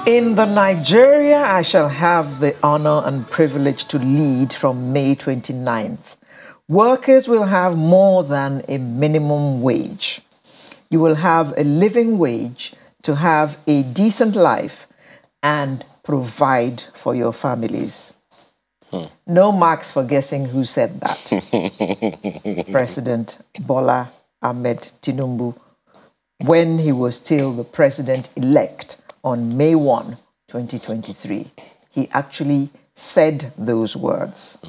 In the Nigeria I shall have the honor and privilege to lead from May 29th, workers will have more than a minimum wage. You will have a living wage to have a decent life and provide for your families. No marks for guessing who said that. President Bola Ahmed Tinubu, when he was still the president-elect on May 1, 2023. He actually said those words.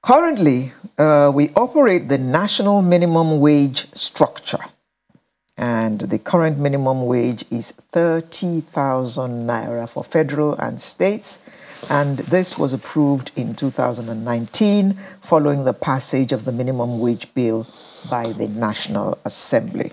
Currently, we operate the national minimum wage structure, and the current minimum wage is 30,000 naira for federal and states, and this was approved in 2019 following the passage of the minimum wage bill by the National Assembly.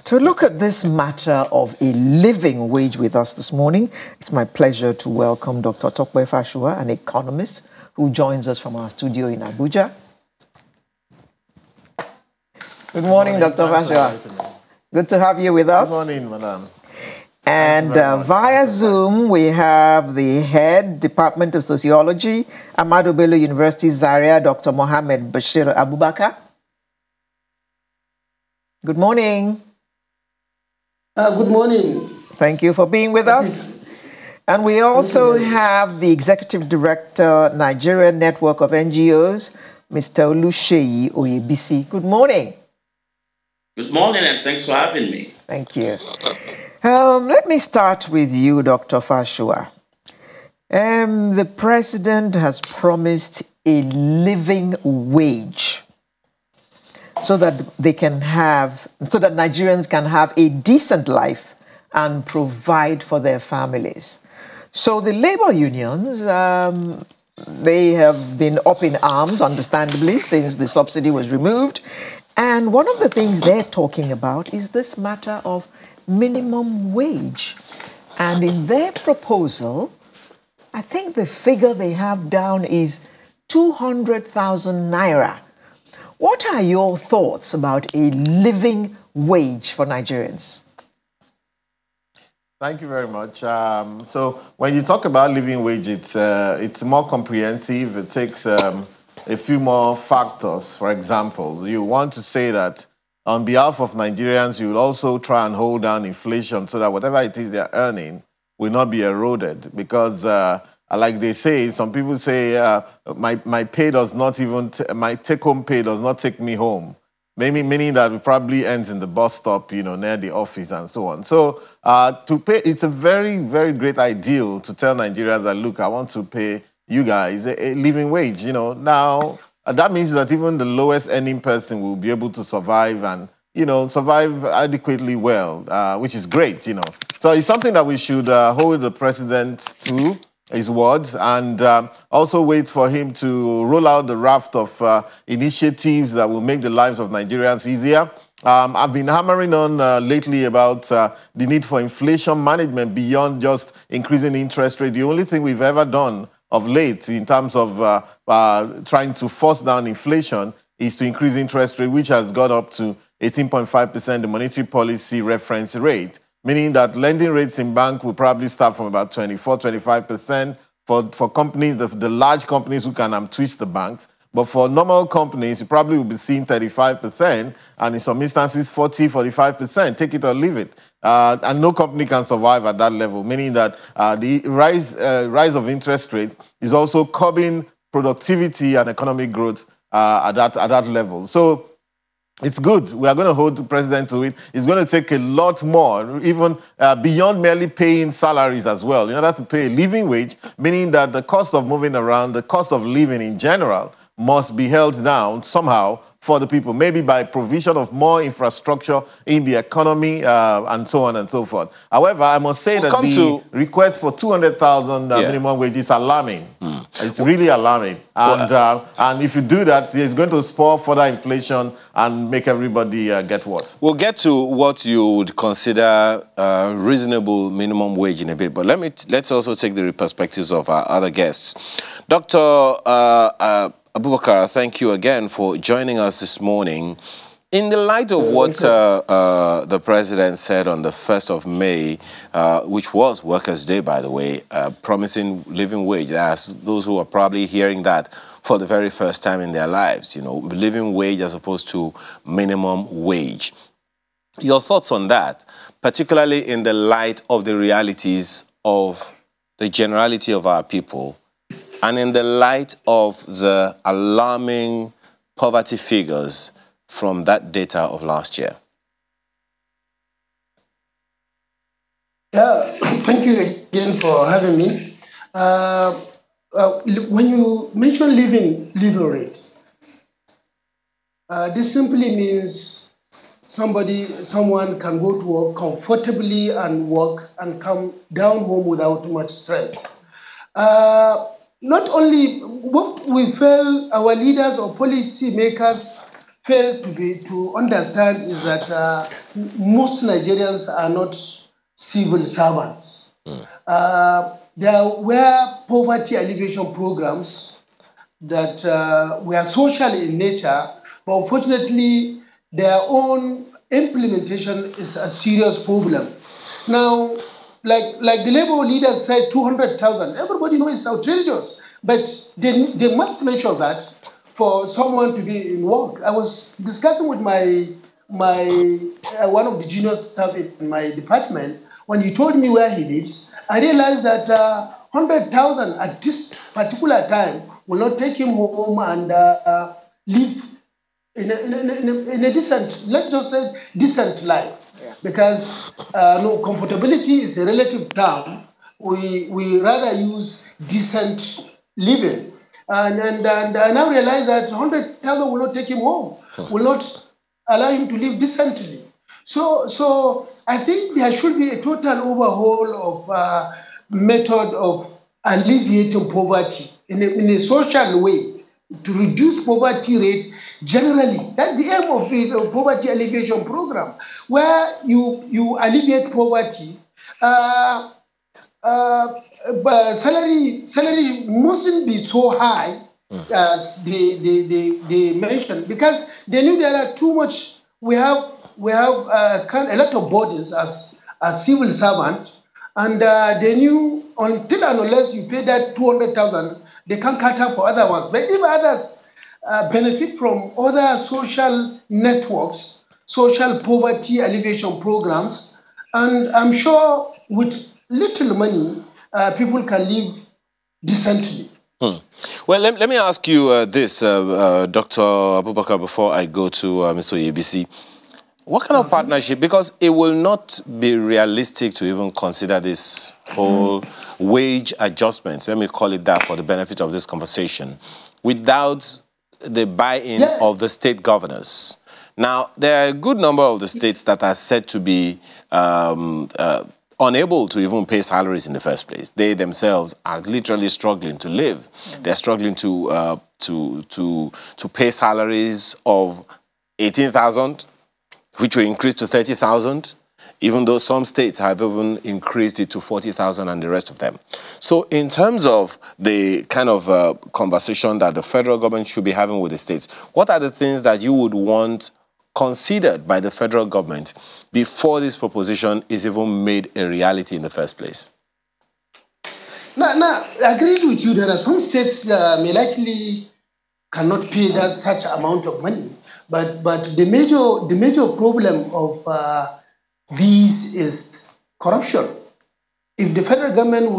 To look at this matter of a living wage with us this morning, it's my pleasure to welcome Dr. Tokwe Fashua, an economist who joins us from our studio in Abuja. Good morning, Dr. Fashua. Good to have you with us. Good morning, madam. And via Zoom, we have the head, Department of Sociology, Ahmadu Bello University, Zaria, Dr. Mohammed Bashir Abubakar. Good morning. Good morning. Thank you for being with us. And we also have the Executive Director, Nigerian Network of NGOs, Mr. Oluseyi Oyebisi. Good morning. Good morning, and thanks for having me. Thank you. Let me start with you, Dr. Fashua. The president has promised a living wage so that Nigerians can have a decent life and provide for their families. So the labor unions, they have been up in arms, understandably, since the subsidy was removed. And one of the things they're talking about is this matter of minimum wage. And in their proposal, I think the figure they have down is 200,000 naira. What are your thoughts about a living wage for Nigerians? Thank you very much. So when you talk about living wage, it's more comprehensive. It takes a few more factors. For example, you want to say that on behalf of Nigerians, you will also try and hold down inflation so that whatever it is they're earning will not be eroded. Because like they say, some people say, my pay does not even, my take-home pay does not take me home. Maybe meaning that it probably ends in the bus stop, near the office and so on. So to pay, it's a very, very great ideal to tell Nigerians that, look, I want to pay you guys a living wage, Now, that means that even the lowest earning person will be able to survive and, survive adequately well, which is great, So it's something that we should hold the president to his words and also wait for him to roll out the raft of initiatives that will make the lives of Nigerians easier. I've been hammering on lately about the need for inflation management beyond just increasing interest rate. The only thing we've ever done of late in terms of trying to force down inflation is to increase interest rate, which has gone up to 18.5%, the monetary policy reference rate, meaning that lending rates in bank will probably start from about 24-25% for companies, the large companies who can twist the banks. But for normal companies, you probably will be seeing 35%, and in some instances, 40-45%. Take it or leave it. And no company can survive at that level, meaning that the rise of interest rate is also curbing productivity and economic growth at that level. So it's good. We are going to hold the president to it. It's going to take a lot more, even beyond merely paying salaries as well, in order to pay a living wage, meaning that the cost of moving around, the cost of living in general, must be held down somehow for the people, maybe by provision of more infrastructure in the economy and so on and so forth. However, I must say that the request for 200,000 minimum wage is alarming. It's really alarming. And if you do that, it's going to spur further inflation and make everybody get worse. We'll get to what you would consider reasonable minimum wage in a bit, but let's also take the perspectives of our other guests. Dr. Abubakar, thank you again for joining us this morning. In the light of what the president said on the 1st of May, which was Workers' Day, by the way, promising living wage, as those who are probably hearing that for the very first time in their lives, you know, living wage as opposed to minimum wage. Your thoughts on that, particularly in the light of the realities of the generality of our people, and in the light of the alarming poverty figures from that data of last year? Yeah, thank you again for having me. When you mention living rate, this simply means someone can go to work comfortably and work and come down home without too much stress. Not only what we fail, our leaders or policy makers fail to understand is that most Nigerians are not civil servants. There were poverty alleviation programs that were social in nature, but unfortunately, their own implementation is a serious problem. Now, like the labor leaders said, 200,000. Everybody knows it's outrageous, but they must mention that for someone to be in work. I was discussing with my one of the junior staff in my department. When he told me where he lives, I realized that 100,000 at this particular time will not take him home and live in a decent, let's just say, decent life. Yeah. Because no, comfortability is a relative term. We rather use decent living. And I now realize that 100,000 will not take him home, will not allow him to live decently. So I think there should be a total overhaul of method of alleviating poverty in a social way to reduce poverty rate generally. That's the aim of the poverty alleviation program, where you alleviate poverty. But salary mustn't be so high as they mentioned, because they knew there are too much. We have a lot of burdens as civil servant, and they knew until and unless you pay that 200,000, they can't cut up for other ones. But if others benefit from other social networks, social poverty alleviation programs, and I'm sure with little money, people can live decently. Well, let me ask you this, Dr. Abubakar, before I go to Mr. Yebisi. What kind of partnership? Because it will not be realistic to even consider this whole wage adjustment, let me call it that for the benefit of this conversation, without the buy-in of the state governors. Now, there are a good number of the states that are said to be unable to even pay salaries in the first place. They themselves are literally struggling to live. They're struggling to pay salaries of 18,000, which will increase to 30,000, even though some states have even increased it to 40,000 and the rest of them. So in terms of the kind of conversation that the federal government should be having with the states, what are the things that you would want considered by the federal government before this proposition is even made a reality in the first place? Now, I agree with you. There are some states may likely cannot pay that such amount of money, but the major problem of these is corruption. If the federal government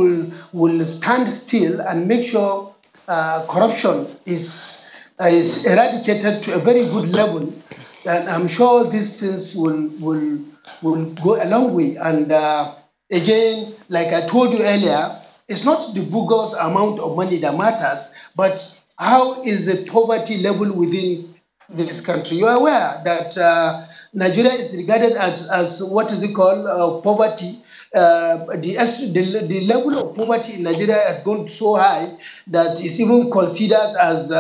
will stand still and make sure corruption is eradicated to a very good level, then I'm sure these things will go a long way. And again, like I told you earlier, it's not the bogus amount of money that matters, but how is the poverty level within this country? You are aware that Nigeria is regarded as what is it called, poverty. The level of poverty in Nigeria has gone so high that it's even considered as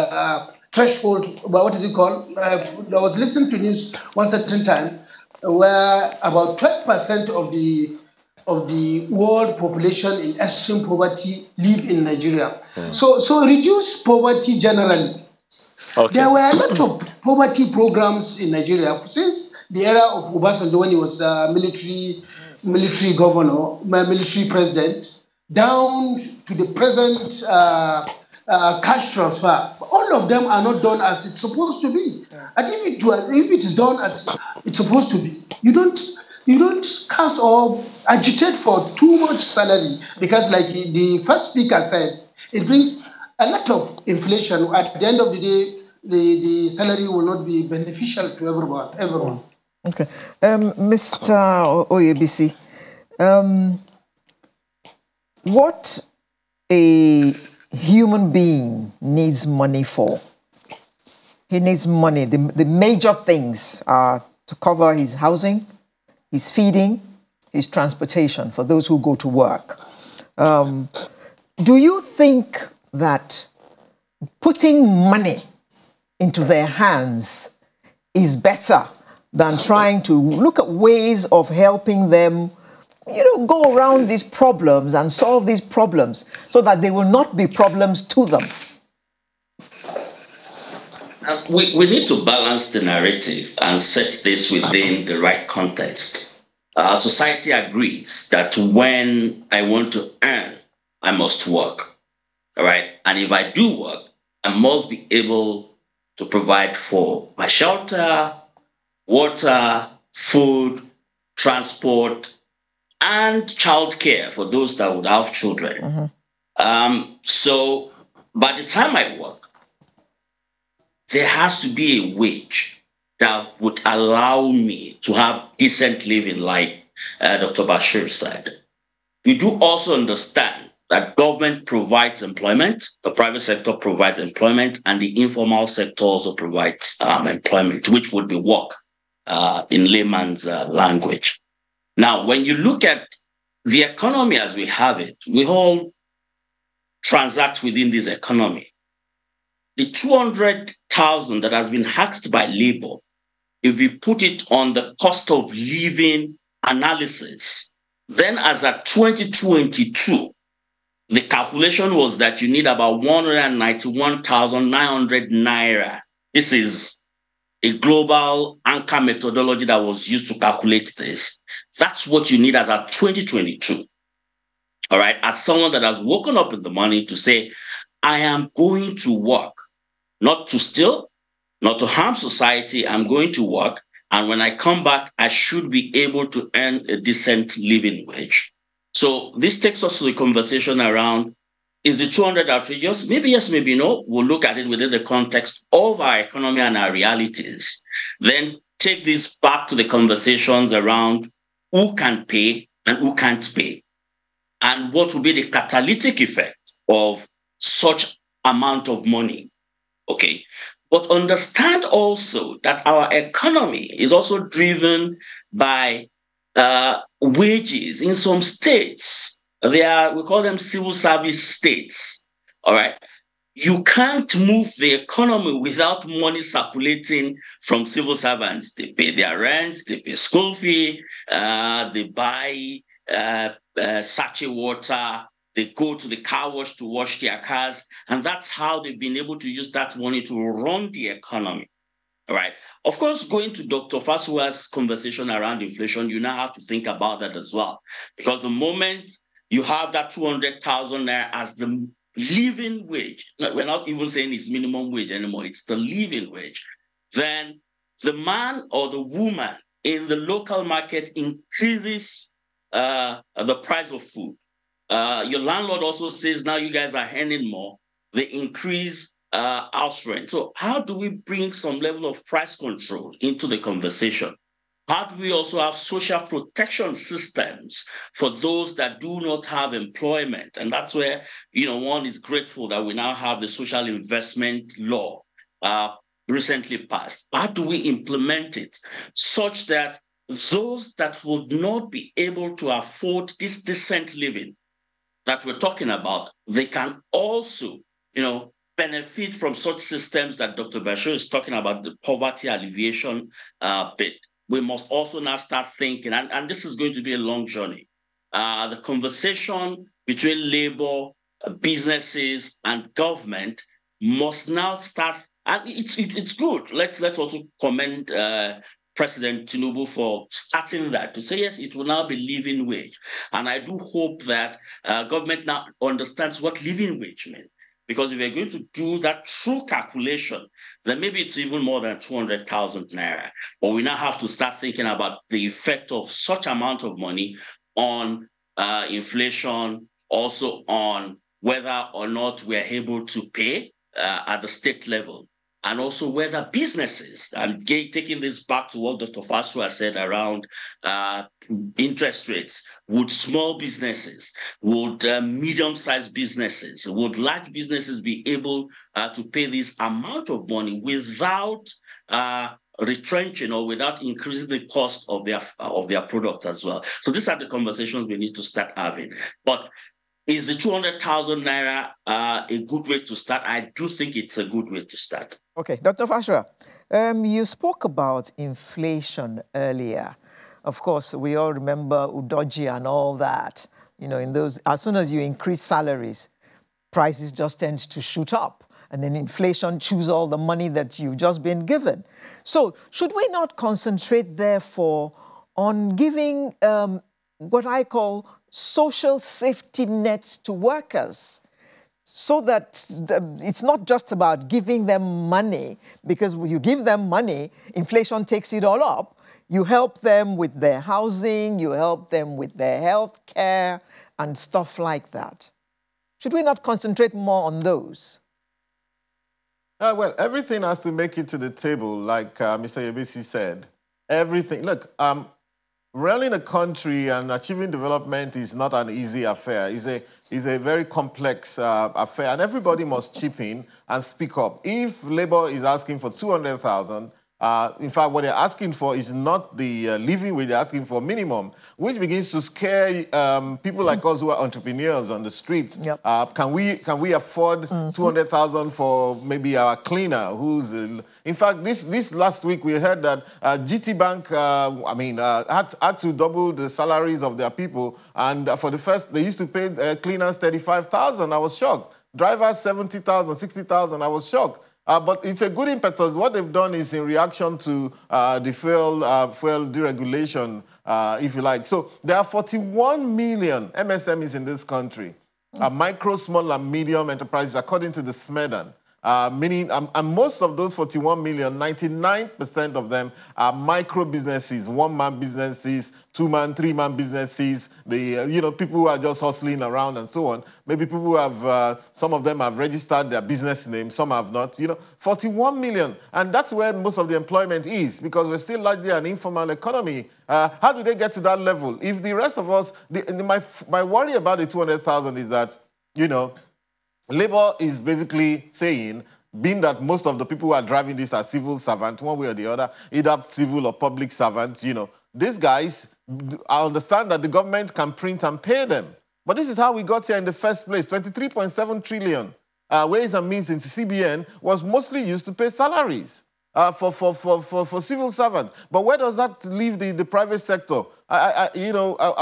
threshold. What is it called? I was listening to news one certain time where about 12% of the world population in extreme poverty live in Nigeria. So reduce poverty generally. Okay. There were a lot of poverty programs in Nigeria since the era of Obasanjo when he was military governor, military president, down to the present cash transfer. All of them are not done as it's supposed to be. And if it is done as it's supposed to be, you don't cast or agitate for too much salary, because like the first speaker said, it brings a lot of inflation. At the end of the day, the salary will not be beneficial to everyone. Okay. Mr. Oyebisi, what a human being needs money for? He needs money. The major things are to cover his housing, his feeding, his transportation for those who go to work. Do you think that putting money into their hands is better than trying to look at ways of helping them, go around these problems and solve these problems so that they will not be problems to them? We need to balance the narrative and set this within the right context. Society agrees that when I want to earn, I must work. All right. And if I do work, I must be able to provide for my shelter, water, food, transport, and childcare for those that would have children. So by the time I work, there has to be a wage that would allow me to have decent living, like Dr. Bashir said. We do also understand that government provides employment, the private sector provides employment, and the informal sector also provides employment, which would be work in layman's language. Now, when you look at the economy as we have it, we all transact within this economy. The 200,000 that has been hacked by labor, if we put it on the cost of living analysis, then as at 2022, the calculation was that you need about 191,900 naira. This is a global anchor methodology that was used to calculate this. That's what you need as at 2022. All right. As someone that has woken up in the morning to say, I am going to work, not to steal, not to harm society. I'm going to work. And when I come back, I should be able to earn a decent living wage. So this takes us to the conversation around, is the 200 outrageous? Maybe yes, maybe no. We'll look at it within the context of our economy and our realities. Then take this back to the conversations around who can pay and who can't pay, and what will be the catalytic effect of such amount of money. Okay. But understand also that our economy is also driven by wages. In some states, we call them civil service states. All right. You can't move the economy without money circulating from civil servants. They pay their rents, they pay school fee, they buy sachet water, they go to the car wash to wash their cars, and that's how they've been able to use that money to run the economy. All right. Of course, going to Dr. Fasua's conversation around inflation, you now have to think about that as well. Because the moment you have that 200,000 naira as the living wage, we're not even saying it's minimum wage anymore, it's the living wage, then the man or the woman in the local market increases the price of food. Your landlord also says, now you guys are earning more, they increase house rent. So how do we bring some level of price control into the conversation? How do we also have social protection systems for those that do not have employment? And that's where, one is grateful that we now have the social investment law recently passed. How do we implement it such that those that would not be able to afford this decent living that we're talking about, they can also, benefit from such systems that Dr. Bashir is talking about, the poverty alleviation bit. We must also now start thinking, and this is going to be a long journey. The conversation between labor, businesses, and government must now start And it's good. Let's also commend President Tinubu for starting that, to say, yes, it will now be living wage. And I do hope that government now understands what living wage means. Because if we're going to do that true calculation, then maybe it's even more than 200,000 naira. But we now have to start thinking about the effect of such amount of money on inflation, also on whether or not we're able to pay at the state level, and also whether businesses, and taking this back to what Dr. Fasu has said around interest rates, would small businesses, would medium-sized businesses, would large businesses be able to pay this amount of money without retrenching or without increasing the cost of their products as well? So these are the conversations we need to start having. But is the 200,000 naira a good way to start? I do think it's a good way to start. Okay, Dr. Fashra, you spoke about inflation earlier. Of course, we all remember Udoji and all that. You know, in those, as soon as you increase salaries, prices just tend to shoot up. And then inflation chews all the money that you've just been given. So should we not concentrate, therefore, on giving what I call social safety nets to workers, so that it's not just about giving them money, because when you give them money, inflation takes it all up. You help them with their housing, you help them with their health care and stuff like that. Should we not concentrate more on those? Well, everything has to make it to the table, like Mr. Yebisi said. Everything. Look, running a country and achieving development is not an easy affair. It's a very complex affair, and everybody must chip in and speak up. If Labour is asking for 200,000, in fact, what they're asking for is not the living wage, they're asking for minimum, which begins to scare people like us who are entrepreneurs on the streets. Yep. Can we afford 200,000 for maybe our cleaner who's... In fact, this last week we heard that GT Bank, had to double the salaries of their people, and for the first, they used to pay cleaners 35,000. I was shocked. Drivers 70,000, 60,000. I was shocked. But it's a good impetus. What they've done is in reaction to the fuel deregulation, if you like. So there are 41 million MSMEs in this country, micro, small, and medium enterprises, according to the SMEDAN. Meaning, and most of those 41 million, 99% of them are micro businesses, one-man businesses, two-man, three-man businesses, people who are just hustling around and so on. Maybe people who have, some of them have registered their business name, some have not, 41 million. And that's where most of the employment is, because we're still largely an informal economy. How do they get to that level? If the rest of us, my worry about the 200,000 is that, Labour is basically saying, being that most of the people who are driving this are civil servants, one way or the other, either civil or public servants, these guys, I understand that the government can print and pay them. But this is how we got here in the first place. 23.7 trillion ways and means in CBN was mostly used to pay salaries for civil servants. But where does that leave the private sector? I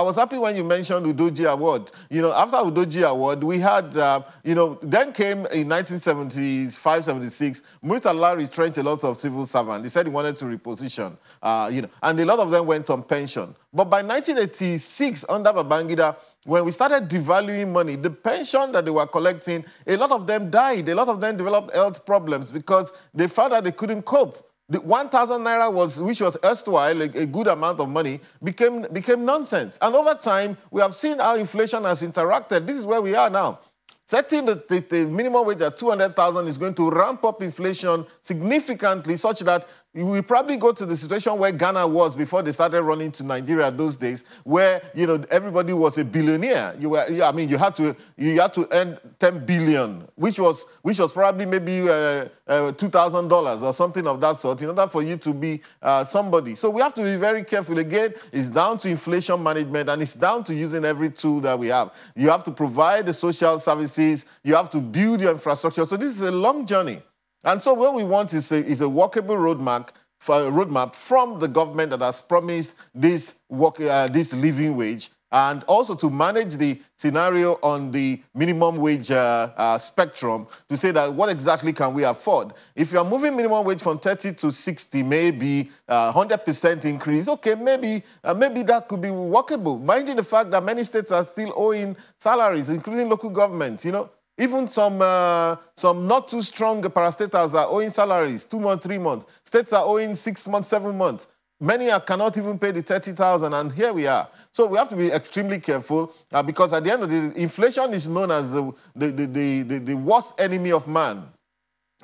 was happy when you mentioned Udoji Award. After Udoji Award, we had, then came in 1975, 76, Murtala retrenched a lot of civil servants. He said he wanted to reposition, and a lot of them went on pension. But by 1986, under Babangida, when we started devaluing money, the pension that they were collecting, a lot of them died. A lot of them developed health problems because they found that they couldn't cope. The 1,000 naira, which was erstwhile a good amount of money, became nonsense. And over time, we have seen how inflation has interacted. This is where we are now. Setting the minimum wage at 200,000 is going to ramp up inflation significantly, such that we probably go to the situation where Ghana was before they started running to Nigeria those days, where everybody was a billionaire. You had to earn 10 billion, which was probably maybe $2,000 or something of that sort, in order for you to be somebody. So we have to be very careful. Again, it's down to inflation management, and it's down to using every tool that we have. You have to provide the social services. You have to build your infrastructure. So this is a long journey. And so what we want is a workable roadmap from the government that has promised this living wage. and also to manage the scenario on the minimum wage spectrum to say that what exactly can we afford? If you're moving minimum wage from 30 to 60, maybe 100% increase, okay, maybe that could be workable. Mind you the fact that many states are still owing salaries, including local governments, you know. Even some not too strong parastatals are owing salaries, 2 months, 3 months. States are owing 6 months, 7 months. Many cannot even pay the 30,000, and here we are. So we have to be extremely careful because at the end of the day, inflation is known as the worst enemy of man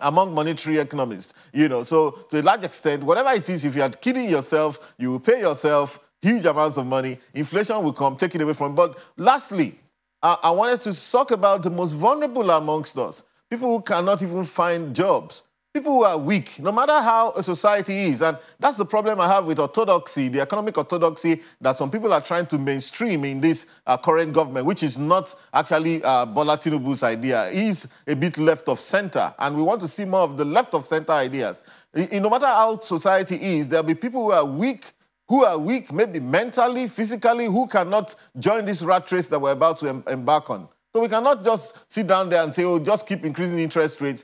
among monetary economists. You know, so to a large extent, whatever it is, if you are kidding yourself, you will pay yourself huge amounts of money. Inflation will come, take it away from. But lastly, I wanted to talk about the most vulnerable amongst us, people who cannot even find jobs. People who are weak, no matter how a society is. And that's the problem I have with orthodoxy, the economic orthodoxy that some people are trying to mainstream in this current government, which is not actually Bola Tinubu's idea. He's a bit left of center. And we want to see more of the left of center ideas. No matter how society is, there'll be people who are weak, maybe mentally, physically, who cannot join this rat race that we're about to embark on. So we cannot just sit down there and say, oh, just keep increasing interest rates,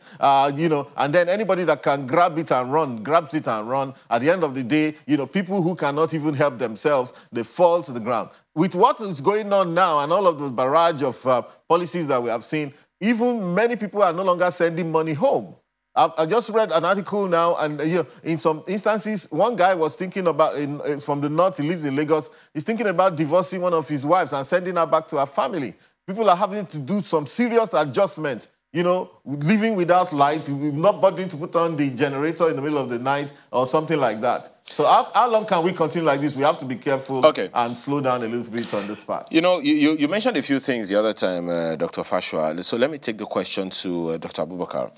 you know, and then anybody that can grabs it and run. At the end of the day, you know, people who cannot even help themselves, they fall to the ground. With what is going on now and all of the barrage of policies that we have seen, even many people are no longer sending money home. I just read an article now, and you know, in some instances, one guy was thinking about, from the north, he lives in Lagos, he's thinking about divorcing one of his wives and sending her back to her family. People are having to do some serious adjustments, you know, living without light, not bothering to put on the generator in the middle of the night or something like that. So how long can we continue like this? We have to be careful and slow down a little bit on this part. You know, you mentioned a few things the other time, Dr. Fashua. So let me take the question to Dr. Abubakar.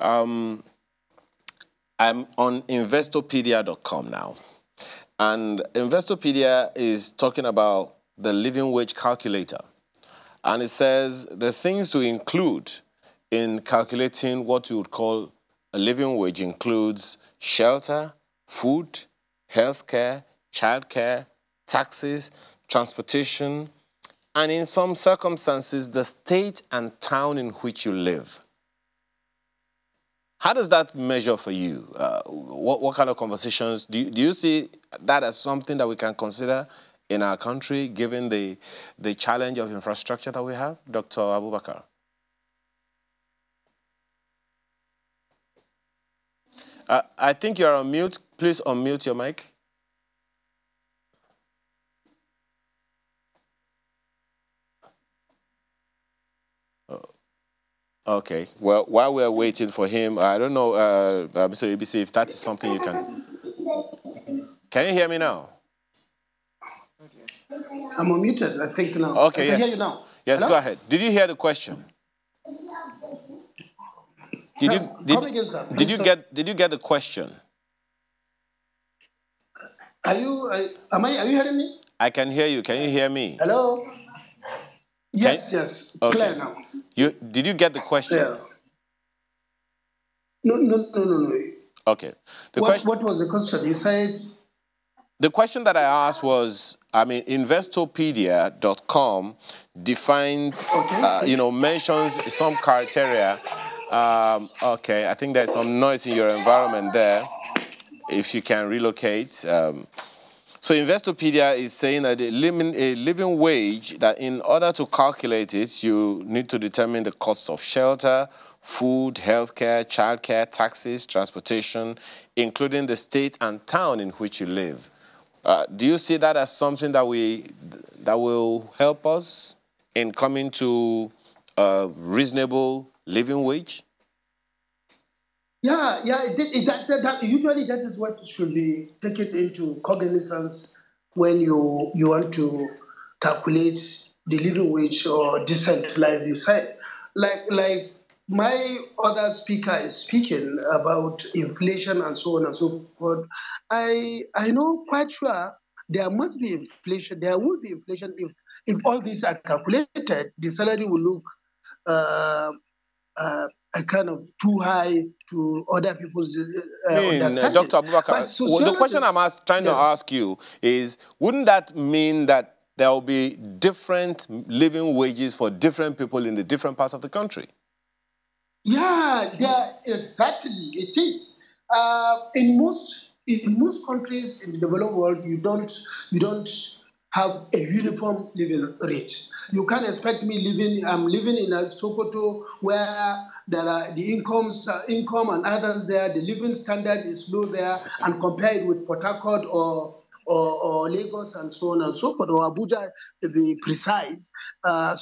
I'm on Investopedia.com now. And Investopedia is talking about the living wage calculator. And it says the things to include in calculating what you would call a living wage includes shelter, food, healthcare, childcare, taxes, transportation, and in some circumstances, the state and town in which you live. How does that measure for you? What kind of conversations? Do you see that as something that we can consider in our country, given the challenge of infrastructure that we have? Dr. Abubakar. I think you're on mute. Please unmute your mic. Okay. Well, while we're waiting for him, I don't know, Mr. ABC, if that is something you can... Can you hear me now? I'm unmuted, I think now. Okay, I can hear you now. Yes, Hello? go ahead. Did you hear the question? Did you get the question? Are you hearing me? I can hear you. Can you hear me? Hello? Yes. Okay. Clear now. Did you get the question? Yeah. No. Okay. What was the question? You said... The question that I asked was, Investopedia.com defines, mentions some criteria. Okay, I think there's some noise in your environment there. If you can relocate. So Investopedia is saying that a living wage, that in order to calculate it, you need to determine the cost of shelter, food, healthcare, childcare, taxes, transportation, including the state and town in which you live. Do you see that as something that will help us in coming to a reasonable living wage? Yeah. Usually that is what should be taken into cognizance when you want to calculate the living wage or decent life. You say, like my other speaker is speaking about inflation and so on and so forth. I know quite sure there must be inflation. There will be inflation if all these are calculated. The salary will look kind of too high to other people's understanding. Dr. Abubakar, the question I'm trying to ask you is, wouldn't that mean that there will be different living wages for different people in the different parts of the country. Yeah, exactly. It is. In most countries in the developed world, you don't have a uniform living rate. You can't expect me living. I'm living in a Sokoto where there are the income and others there. The living standard is low there, and compare it with Port Harcourt or Lagos and so on and so forth, or Abuja to be precise. I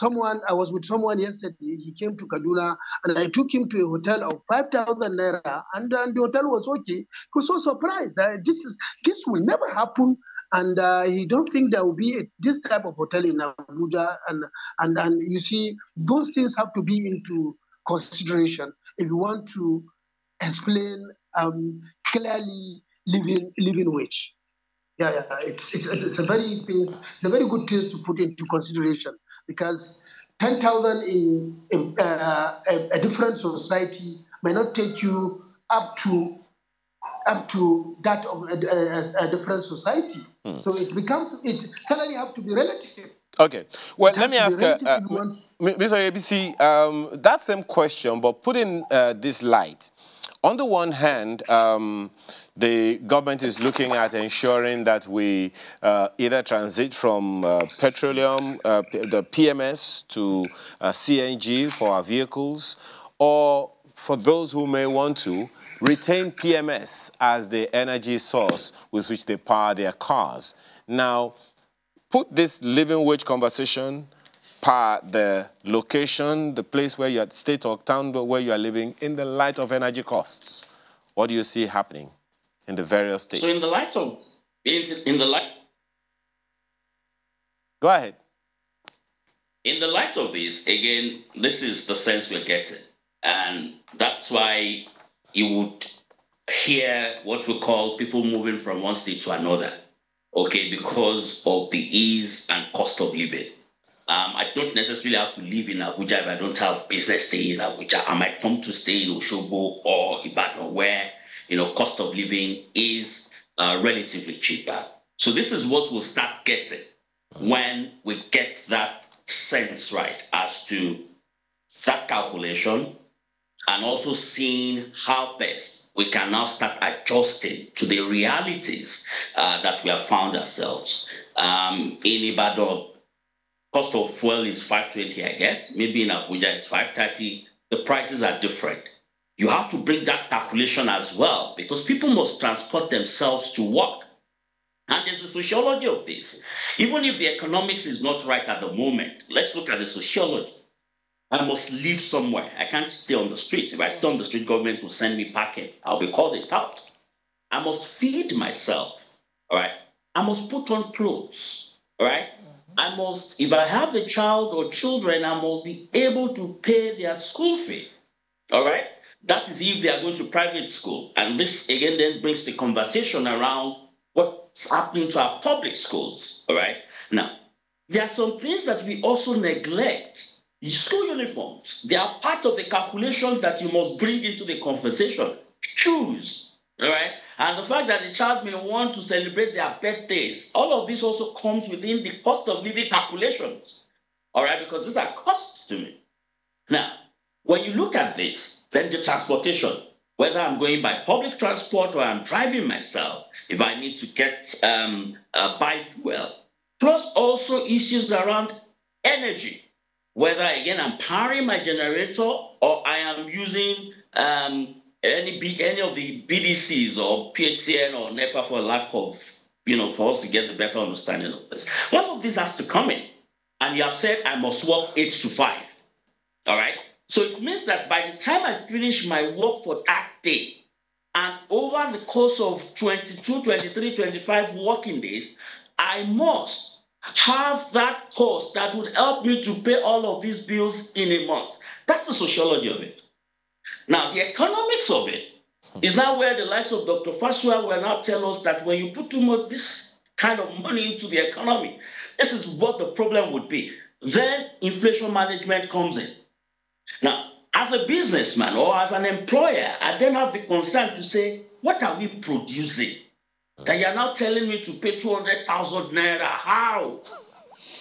was with someone yesterday. He came to Kaduna, and I took him to a hotel of 5,000 naira, and the hotel was okay. He was so surprised. This will never happen. And he don't think there will be this type of hotel in Abuja, and you see, those things have to be into consideration if you want to explain clearly living wage. Yeah, it's a very good thing to put into consideration, because 10,000 in a different society may not take you up to that of a different society. So salary have to be relative. Okay. Well, let me ask Mr. ABC, that same question, but put in this light. On the one hand, the government is looking at ensuring that we either transit from petroleum, the PMS, to CNG for our vehicles, or for those who may want to, retain PMS as the energy source with which they power their cars. Now, put this living wage conversation per the location, the place where you're, state or town where you are living, in the light of energy costs. What do you see happening in the various states? So Go ahead. In the light of this, again, this is the sense we're getting. And that's why you would hear what we call people moving from one state to another, okay, because of the ease and cost of living. I don't necessarily have to live in Abuja if I don't have business stay in Abuja. I might come to stay in Osogbo or Ibadan, where, cost of living is relatively cheaper. So this is what we'll start getting when we get that sense right as to that calculation, and also seeing how best we can now start adjusting to the realities that we have found ourselves. In Ibadan, cost of fuel is 520, I guess. Maybe in Abuja it's 530. The prices are different. You have to bring that calculation as well, because people must transport themselves to work. And there's the sociology of this. Even if the economics is not right at the moment, let's look at the sociology. I must live somewhere. I can't stay on the street. If I stay on the street, government will send me packing. I'll be called a tout. I must feed myself, all right? I must put on clothes, all right? I must, if I have a child or children, I must be able to pay their school fee, all right? That is if they are going to private school. And this, again, then brings the conversation around what's happening to our public schools, all right? Now, there are some things that we also neglect. School uniforms, they are part of the calculations that you must bring into the conversation. Shoes, all right? And the fact that the child may want to celebrate their birthdays, all of this also comes within the cost of living calculations, all right? Because these are costs to me. Now, when you look at this, then the transportation, whether I'm going by public transport or I'm driving myself, if I need to get buy fuel, plus also issues around energy. Whether, again, I'm powering my generator or I am using any of the BDCs or PHCN or NEPA for lack of, for us to get the better understanding of this. One of these has to come in. And you have said I must work 8 to 5. All right? So it means that by the time I finish my work for that day, and over the course of 22, 23, 25 working days, I must have that cost that would help me to pay all of these bills in a month. That's the sociology of it. Now, the economics of it is now where the likes of Dr. Fasua will now tell us that when you put too much this kind of money into the economy, this is what the problem would be. Then inflation management comes in. Now, as a businessman or as an employer, I then have the concern to say, what are we producing? That you are now telling me to pay 200,000 naira. How?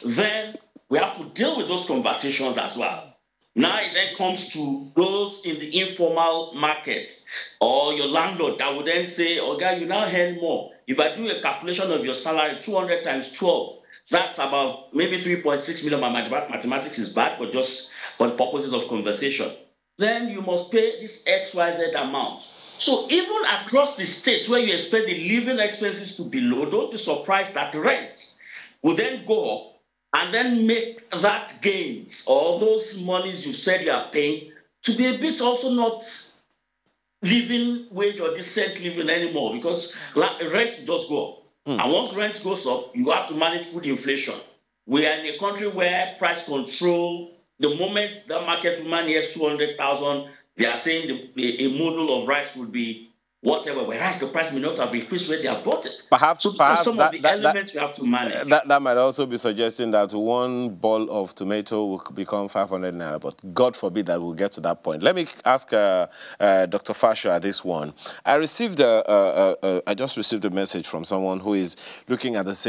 then we have to deal with those conversations as well. Now it then comes to those in the informal market or your landlord that would then say, oh, guy, you now earn more. If I do a calculation of your salary, 200 times 12, that's about maybe 3.6 million. My mathematics is bad, but just for the purposes of conversation. Then you must pay this XYZ amount. So even across the states where you expect the living expenses to be low, don't be surprised that rent will then go up and then make that gains or those monies you said you are paying to be a bit also not living wage or decent living anymore, because rent just go up. And once rent goes up, you have to manage food inflation. We are in a country where price control, the moment the market woman hears 200,000, they are saying a model of rice would be whatever, whereas the price may not have increased where they have bought it. Perhaps, So these are some of the elements we have to manage. That might also be suggesting that one ball of tomato will become 500 naira, but God forbid that we'll get to that point. Let me ask Dr. Fasha this one. I just received a message from someone who is looking at this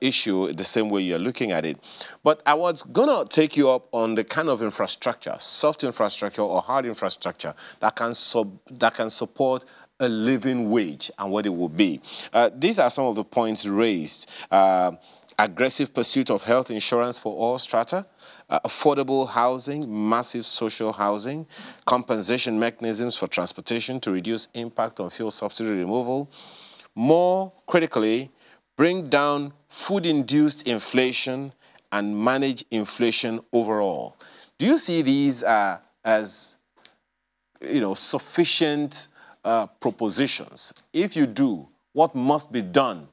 issue the same way you're looking at it. But I was gonna take you up on the kind of infrastructure, soft infrastructure or hard infrastructure that can support a living wage and what it will be. These are some of the points raised. Aggressive pursuit of health insurance for all strata, affordable housing, massive social housing, compensation mechanisms for transportation to reduce impact on fuel subsidy removal. More critically, bring down food-induced inflation and manage inflation overall. Do you see these as sufficient propositions? If you do, what must be done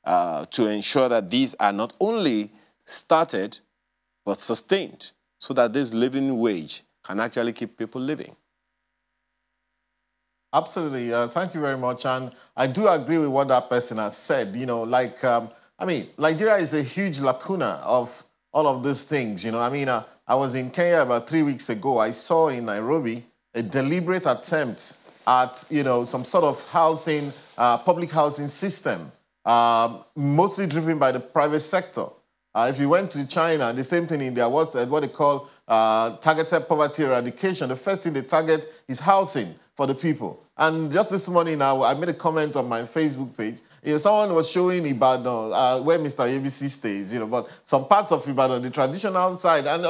to ensure that these are not only started, but sustained, so that this living wage can actually keep people living? Absolutely. Thank you very much. And I do agree with what that person has said. Nigeria is a huge lacuna of all of these things. I was in Kenya about 3 weeks ago. I saw in Nairobi a deliberate attempt at, some sort of housing, public housing system, mostly driven by the private sector. If you went to China, the same thing in there, what they call targeted poverty eradication. The first thing they target is housing for the people. And just this morning, I made a comment on my Facebook page. Someone was showing Ibadan, where Mr. ABC stays, but some parts of Ibadan, the traditional side, and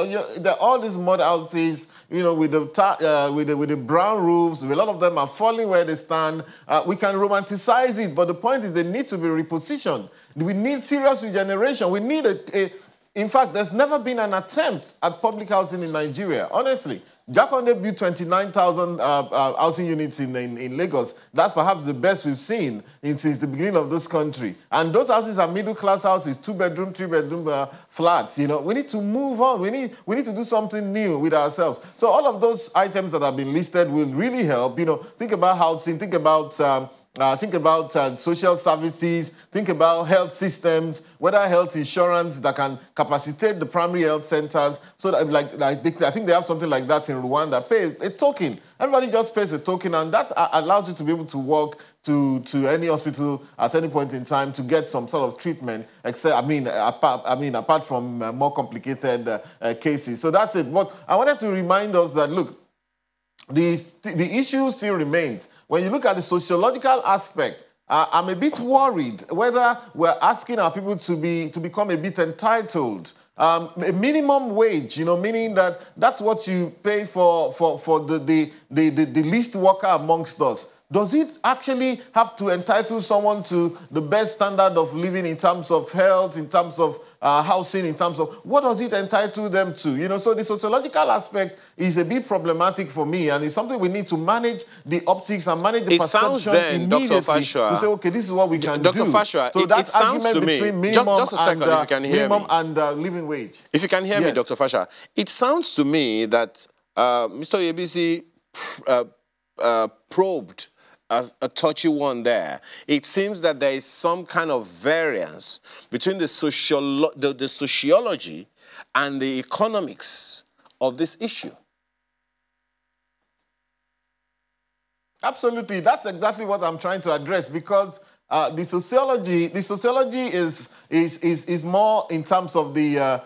all these mud houses, with the brown roofs, a lot of them are falling where they stand. We can romanticize it, but the point is they need to be repositioned. We need serious regeneration. We need in fact, there's never been an attempt at public housing in Nigeria, honestly. Jakonde built 29,000 housing units in Lagos. That's perhaps the best we've seen since the beginning of this country. And those houses are middle-class houses, 2-bedroom, 3-bedroom flats. We need to move on. We need to do something new with ourselves. So all of those items that have been listed will really help. Think about housing, think about social services, think about health systems, whether health insurance that can capacitate the primary health centers. So that, I think they have something like that in Rwanda. Pay a token. Everybody just pays a token, and that allows you to be able to walk to any hospital at any point in time to get some sort of treatment. Apart from more complicated cases. So that's it. But I wanted to remind us that look, the issue still remains. When you look at the sociological aspect, I'm a bit worried whether we're asking our people to become a bit entitled. A minimum wage, meaning that that's what you pay for the least worker amongst us. Does it actually have to entitle someone to the best standard of living in terms of health, in terms of housing, in terms of what does it entitle them to? So the sociological aspect is a bit problematic for me, and it's something we need to manage the optics and manage the perception immediately. Dr. Fasha, to say, okay, this is what we can Dr. do. Fasha, so it sounds to me, between minimum just a second, if you can hear minimum me. and living wage. If you can hear me, Yes. Dr. Fasha, it sounds to me that Mr. ABC probed as a touchy one there. It seems that there is some kind of variance between the sociology and the economics of this issue. Absolutely. That's exactly what I'm trying to address, because the sociology is more in terms of the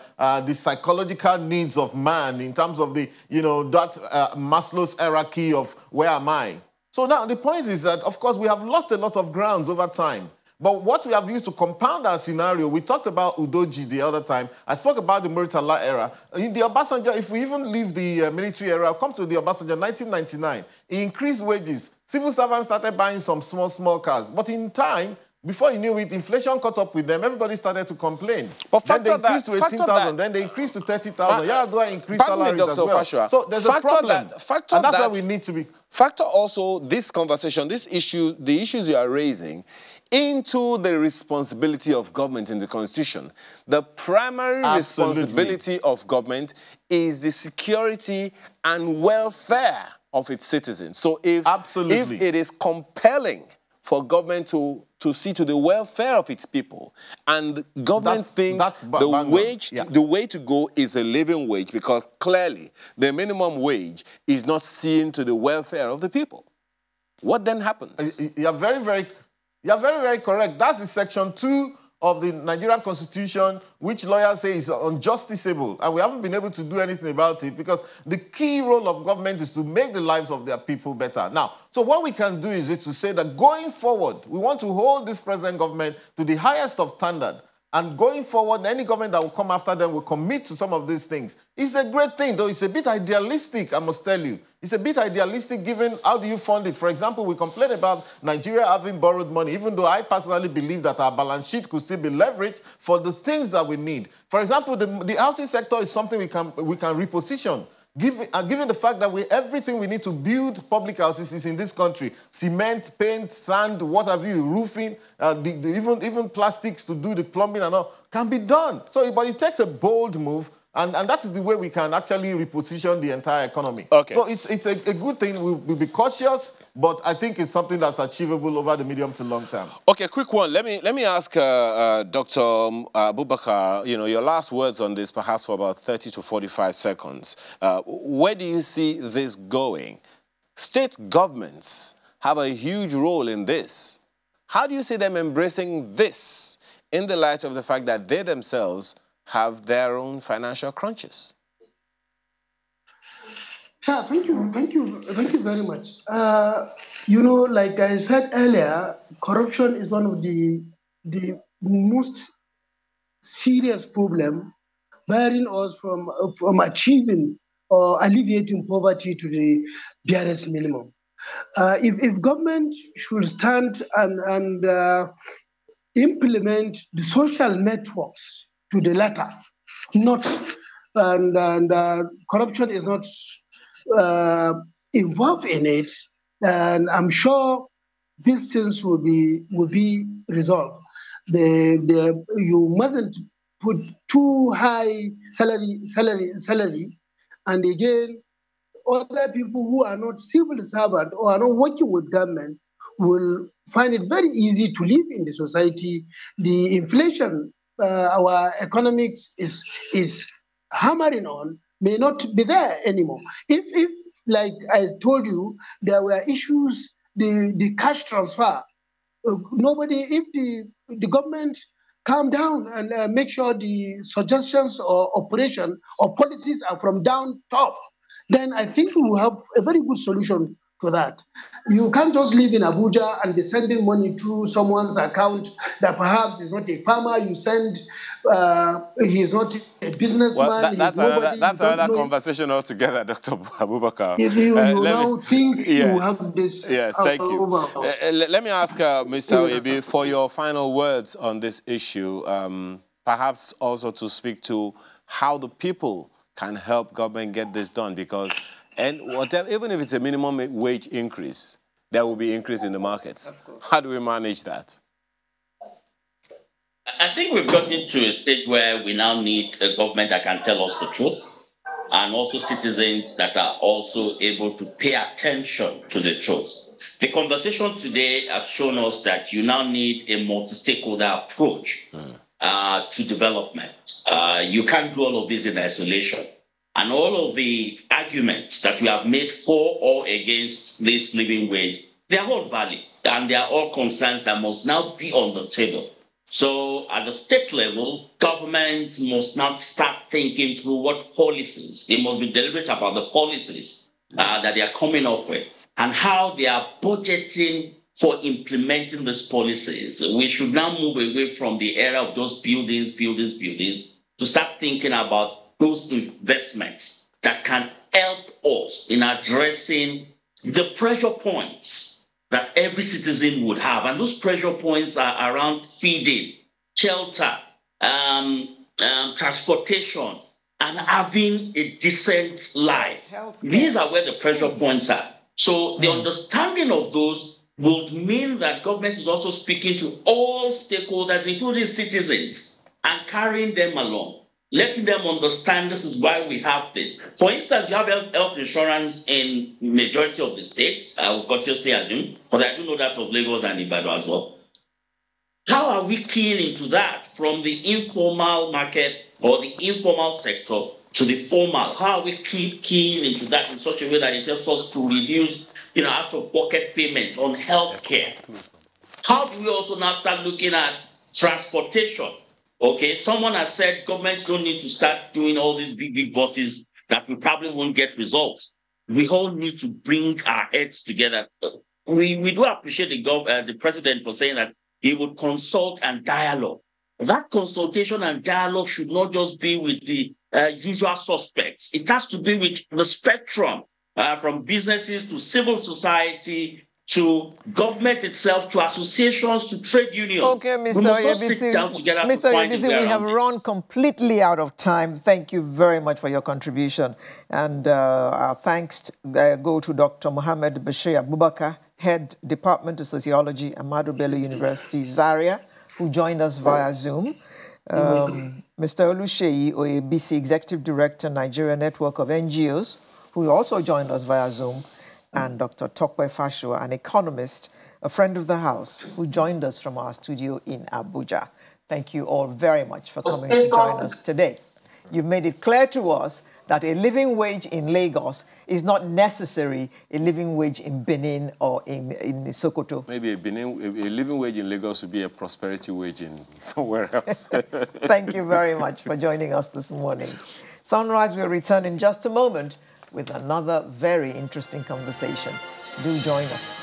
psychological needs of man, in terms of the Maslow's hierarchy of where am I. So now the point is that, of course, we have lost a lot of grounds over time. But what we have used to compound our scenario, we talked about Udoji the other time. I spoke about the Muritala era. In the Obasanjo, if we even leave the military era, come to the Obasanjo, 1999, he increased wages. Civil servants started buying some small cars. But in time, before you knew it, inflation caught up with them. Everybody started to complain. But then they increased to 18,000. Then they increased to 30,000. Yaradua increased salaries as well. Fashua, so there's a problem. And that's why we need to be... Factor also this conversation, this issue, the issues you are raising, into the responsibility of government in the Constitution. The primary responsibility of government is the security and welfare of its citizens. So if it is compelling for government to see to the welfare of its people, and government thinks the way to go is a living wage, because clearly the minimum wage is not seen to the welfare of the people, what then happens? You're very, very correct. That's in Section 2 of the Nigerian Constitution, which lawyers say is unjusticiable. And we haven't been able to do anything about it, because the key role of government is to make the lives of their people better. Now, so what we can do is to say that going forward, we want to hold this present government to the highest of standard. And going forward, any government that will come after them will commit to some of these things. It's a great thing, though it's a bit idealistic, I must tell you. It's a bit idealistic given how do you fund it. For example, we complain about Nigeria having borrowed money, even though I personally believe that our balance sheet could still be leveraged for the things that we need. For example, the housing sector is something we can reposition. Given the fact that everything we need to build public houses is in this country, cement, paint, sand, what have you, roofing, even plastics to do the plumbing and all, can be done. So, but it takes a bold move, and that is the way we can actually reposition the entire economy. Okay. So it's a good thing. We'll be cautious, but I think it's something that's achievable over the medium to long term. Okay, quick one. Let me ask Dr. Abubakar, your last words on this, perhaps for about 30 to 45 seconds. Where do you see this going? State governments have a huge role in this. How do you see them embracing this in the light of the fact that they themselves have their own financial crunches? Yeah, thank you very much. Like I said earlier, corruption is one of the most serious problem barring us from achieving or alleviating poverty to the barest minimum. If government should stand and implement the social networks to the latter, corruption is not involved in it, and I'm sure these things will be resolved. You mustn't put too high salary, and again, other people who are not civil servants or are not working with government will find it very easy to live in the society. The inflation our economics is hammering on may not be there anymore. If like I told you, there were issues, the cash transfer, if the government calm down and make sure the suggestions or operation or policies are from down top, then I think we will have a very good solution to that. You can't just live in Abuja and be sending money through someone's account that perhaps is not a farmer. You send, he's not a businessman. Well, that's another conversation altogether, Dr. Abubakar. If you now think you have this. Yes, thank you. Let me ask Mr. Oyebi for your final words on this issue, perhaps also to speak to how the people can help government get this done, because even if it's a minimum wage increase, there will be increase in the markets. How do we manage that? I think we've gotten to a stage where we now need a government that can tell us the truth, and also citizens that are also able to pay attention to the truth. The conversation today has shown us that you now need a multi-stakeholder approach to development. You can't do all of this in isolation. And all of the arguments that we have made for or against this living wage, they are all valid. And they are all concerns that must now be on the table. So at the state level, governments must now start thinking through what policies. They must be deliberate about the policies that they are coming up with and how they are budgeting for implementing these policies. We should now move away from the era of just buildings, to start thinking about those investments that can help us in addressing the pressure points that every citizen would have. And those pressure points are around feeding, shelter, transportation, and having a decent life. These are where the pressure points are. So the understanding of those would mean that government is also speaking to all stakeholders, including citizens, and carrying them along, letting them understand this is why we have this. For instance, you have health insurance in majority of the states, I will consciously assume, but I do know that of Lagos and Ibadan as well. How are we keying into that from the informal market or the informal sector to the formal? How are we keying into that in such a way that it helps us to reduce, out-of-pocket payment on healthcare? How do we also now start looking at transportation? Okay, someone has said governments don't need to start doing all these big buses that we probably won't get results. We all need to bring our heads together. We do appreciate the president for saying that he would consult and dialogue. That consultation and dialogue should not just be with the usual suspects. It has to be with the spectrum, from businesses to civil society, to government itself, to associations, to trade unions. Okay, Mr. We must just sit down together to find a way around we have run completely out of time. Thank you very much for your contribution. And our thanks go to Dr. Mohammed Bashir Abubakar, Head Department of Sociology, Ahmadu Bello University, Zaria, who joined us via Zoom. Mr. Oluseyi Oyebisi, Executive Director, Nigeria Network of NGOs, who also joined us via Zoom, and Dr. Tokwe Fashua, an economist, a friend of the house, who joined us from our studio in Abuja. Thank you all very much for coming to join us today. You've made it clear to us that a living wage in Lagos is not necessarily a living wage in Benin or in Sokoto. Maybe a living wage in Lagos would be a prosperity wage in somewhere else. Thank you very much for joining us this morning. Sunrise will return in just a moment with another very interesting conversation. Do join us.